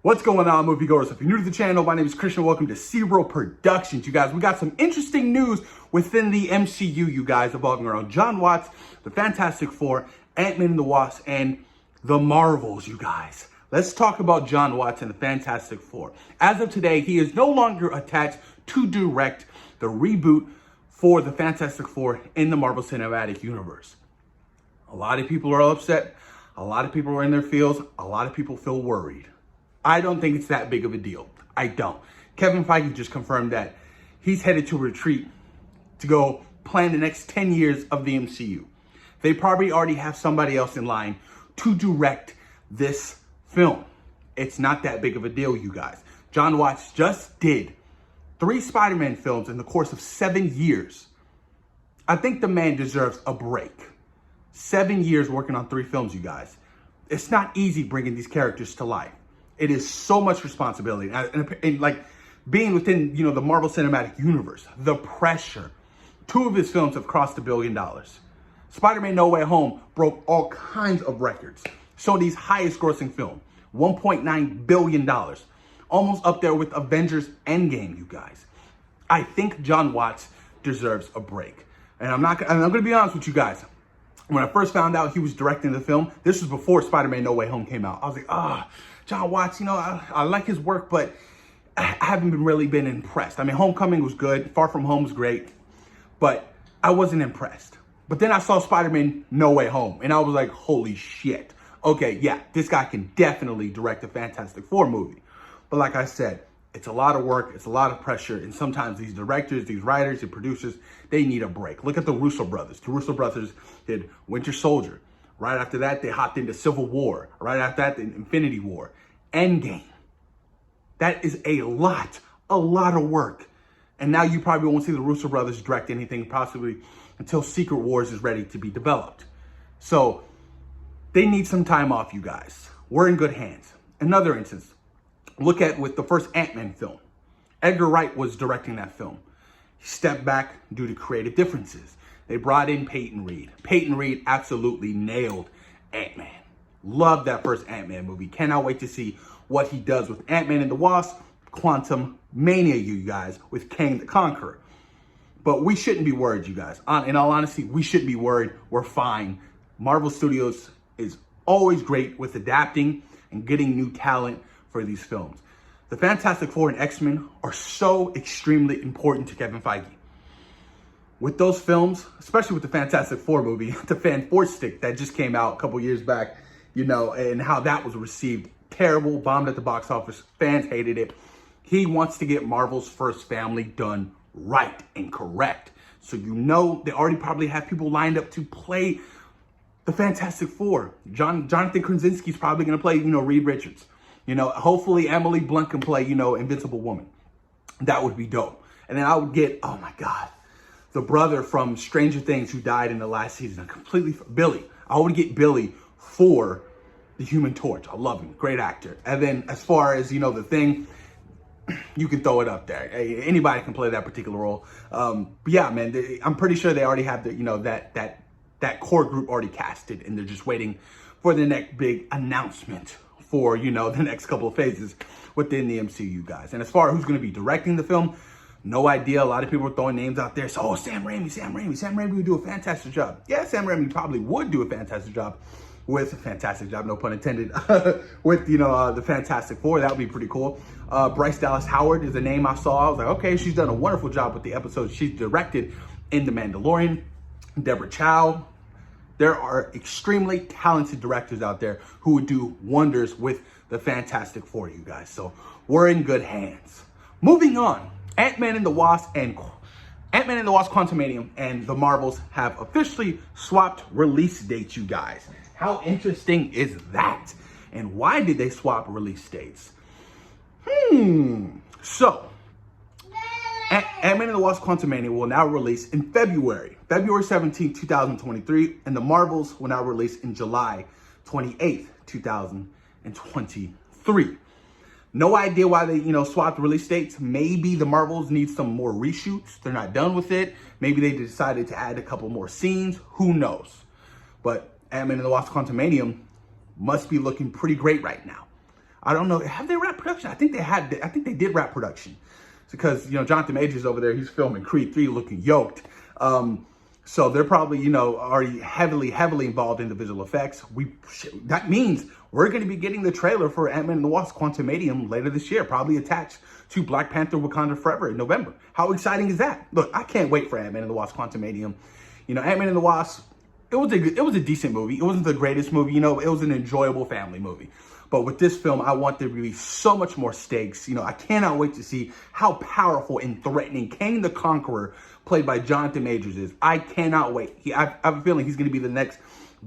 What's going on, moviegoers? If you're new to the channel, my name is Christian. Welcome to Zero Productions. You guys, we got some interesting news within the MCU, you guys, revolving around Jon Watts, the Fantastic Four, Ant-Man and the Wasp, and the Marvels, you guys. Let's talk about Jon Watts and the Fantastic Four. As of today, he is no longer attached to direct the reboot for the Fantastic Four in the Marvel Cinematic Universe. A lot of people are upset. A lot of people are in their feels. A lot of people feel worried. I don't think it's that big of a deal. I don't. Kevin Feige just confirmed that he's headed to retreat to go plan the next 10 years of the MCU. They probably already have somebody else in line to direct this film. It's not that big of a deal, you guys. Jon Watts just did 3 Spider-Man films in the course of 7 years. I think the man deserves a break. 7 years working on 3 films, you guys. It's not easy bringing these characters to life. It is so much responsibility. And like being within, the Marvel Cinematic Universe, the pressure. 2 of his films have crossed $1 billion. Spider-Man No Way Home broke all kinds of records. Sony's highest grossing film, $1.9 billion. Almost up there with Avengers Endgame, you guys. I think Jon Watts deserves a break. And I'm going to be honest with you guys. When I first found out he was directing the film, this was before Spider-Man No Way Home came out. I was like, Jon Watts, I like his work, but I haven't really been impressed. I mean, Homecoming was good. Far From Home was great, but I wasn't impressed. But then I saw Spider-Man No Way Home, and I was like, holy shit. Okay, yeah, this guy can definitely direct a Fantastic Four movie. But like I said, it's a lot of work, it's a lot of pressure, and sometimes these directors, these writers, and producers, they need a break. Look at the Russo Brothers. The Russo Brothers did Winter Soldier. Right after that, they hopped into Civil War. Right after that, Infinity War. Endgame. That is a lot of work. And now you probably won't see the Russo Brothers direct anything possibly until Secret Wars is ready to be developed. So they need some time off, you guys. We're in good hands. Another instance, look at with the first Ant-Man film. Edgar Wright was directing that film. He stepped back due to creative differences. They brought in Peyton Reed. Peyton Reed absolutely nailed Ant-Man. Love that first Ant-Man movie. Cannot wait to see what he does with Ant-Man and the Wasp, Quantum Mania, you guys, with Kang the Conqueror. But we shouldn't be worried, you guys. In all honesty, we shouldn't be worried. We're fine. Marvel Studios is always great with adapting and getting new talent for these films. The Fantastic Four and X-Men are so extremely important to Kevin Feige. With those films, especially with the Fantastic Four movie, the Fan Four Stick that just came out a couple years back, and how that was received. Terrible, bombed at the box office. Fans hated it. He wants to get Marvel's first family done right and correct. So they already probably have people lined up to play the Fantastic Four. Jonathan Krasinski's probably going to play, Reed Richards. Hopefully Emily Blunt can play, Invincible Woman. That would be dope. And then I would get, oh my God, the brother from Stranger Things who died in the last season. Billy. I would get Billy for the Human Torch. I love him. Great actor. And then as far as, the Thing, you can throw it up there. Anybody can play that particular role. But yeah, man, I'm pretty sure they already have the, that core group already casted, and they're just waiting for the next big announcement for, the next couple of phases within the MCU, guys. And as far as who's going to be directing the film, no idea. A lot of people are throwing names out there. So, Sam Raimi. Sam Raimi would do a fantastic job. Yeah, Sam Raimi probably would do a fantastic job no pun intended, with, the Fantastic Four. That would be pretty cool. Bryce Dallas Howard is a name I saw. I was like, okay, she's done a wonderful job with the episodes she's directed in The Mandalorian. Deborah Chow. There are extremely talented directors out there who would do wonders with the Fantastic Four, you guys. So we're in good hands. Moving on, Ant-Man and the Wasp Quantumanium and the Marvels have officially swapped release dates, you guys. How interesting is that? And why did they swap release dates? So, Ant-Man and the Wasp Quantumania will now release in February 17, 2023, and the Marvels will now release in July 28th, 2023. No idea why they, swapped release dates. Maybe the Marvels need some more reshoots. They're not done with it. Maybe they decided to add a couple more scenes. Who knows? But Ant-Man and the Wasp Quantumanium must be looking pretty great right now. I don't know. Have they wrapped production? I think they had. I think they did wrap production. It's because, you know, Jonathan Majors over there, he's filming Creed 3 looking yoked. So they're probably, you know, already heavily involved in the visual effects. That means we're going to be getting the trailer for Ant-Man and the Wasp: Quantumanium later this year, probably attached to Black Panther: Wakanda Forever in November. How exciting is that? Look, I can't wait for Ant-Man and the Wasp: Quantumanium. You know, Ant-Man and the Wasp, it was a decent movie. It wasn't the greatest movie, you know, it was an enjoyable family movie. But with this film, I want there to be so much more stakes. You know, I cannot wait to see how powerful and threatening Kang the Conqueror, played by Jonathan Majors, is. I cannot wait. I have a feeling he's going to be the next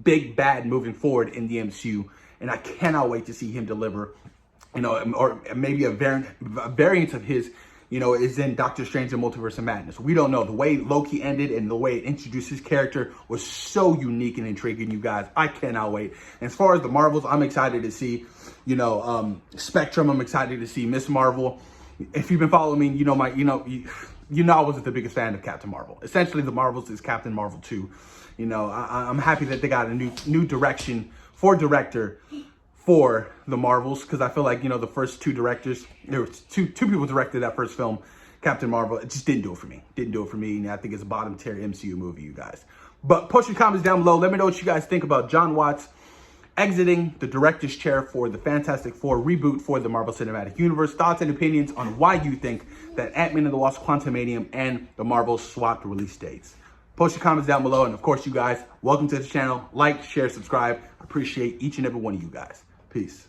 big bad moving forward in the MCU. And I cannot wait to see him deliver, you know, or maybe a variant of his, you know, is in Doctor Strange and Multiverse of Madness. We don't know. The way Loki ended and the way it introduced his character was so unique and intriguing, you guys. I cannot wait. And as far as the Marvels, I'm excited to see, you know, Spectrum. I'm excited to see Miss Marvel. If you've been following me, you know, you know I wasn't the biggest fan of Captain Marvel. Essentially, the Marvels is Captain Marvel 2. You know, I'm happy that they got a new direction for director for the Marvels, because I feel like, you know, the first two directors, there were two people directed that first film, Captain Marvel. It just didn't do it for me. Didn't do it for me, and I think it's a bottom tier MCU movie, you guys. But post your comments down below. Let me know what you guys think about Jon Watts exiting the director's chair for the Fantastic Four reboot for the Marvel Cinematic Universe. Thoughts and opinions on why you think that Ant-Man and the Wasp: Quantumanium and the Marvels swapped release dates. Post your comments down below. And of course, you guys, welcome to the channel. Like, share, subscribe. I appreciate each and every one of you guys. Peace.